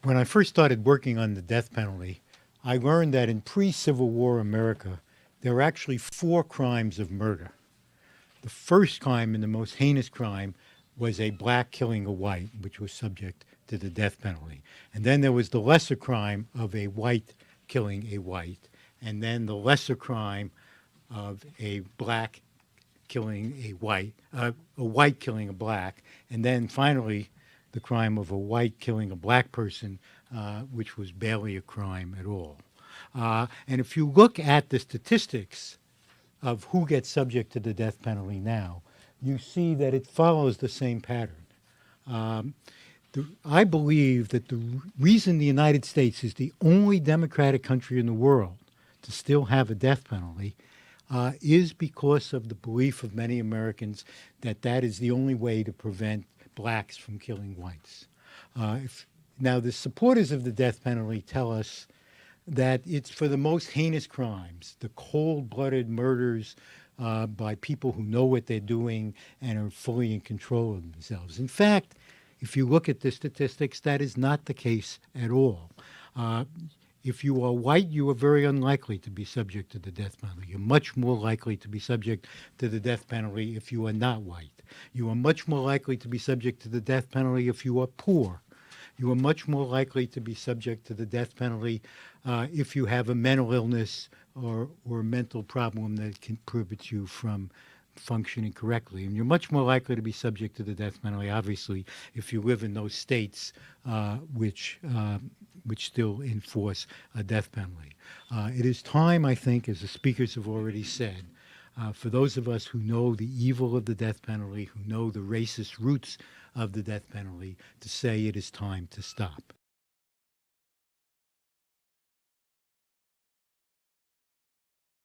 When I first started working on the death penalty, I learned that in pre-Civil War America, there were actually four crimes of murder. The first crime and the most heinous crime was a black killing a white, which was subject to the death penalty. And then there was the lesser crime of a white killing a white, and then the lesser crime of a black killing a white killing a black, and then finally the crime of a white killing a black person, which was barely a crime at all. And if you look at the statistics of who gets subject to the death penalty now, you see that it follows the same pattern. I believe that the reason the United States is the only democratic country in the world to still have a death penalty is because of the belief of many Americans that that is the only way to prevent blacks from killing whites. Now, the supporters of the death penalty tell us that it's for the most heinous crimes, the cold-blooded murders by people who know what they're doing and are fully in control of themselves. In fact, if you look at the statistics, that is not the case at all. If you are white, you are very unlikely to be subject to the death penalty. You're much more likely to be subject to the death penalty if you are not white. You are much more likely to be subject to the death penalty if you are poor. You are much more likely to be subject to the death penalty if you have a mental illness or a mental problem that can prohibit you from functioning correctly. And you're much more likely to be subject to the death penalty, obviously, if you live in those states which still enforce a death penalty. It is time, I think, as the speakers have already said, for those of us who know the evil of the death penalty, who know the racist roots of the death penalty, to say it is time to stop.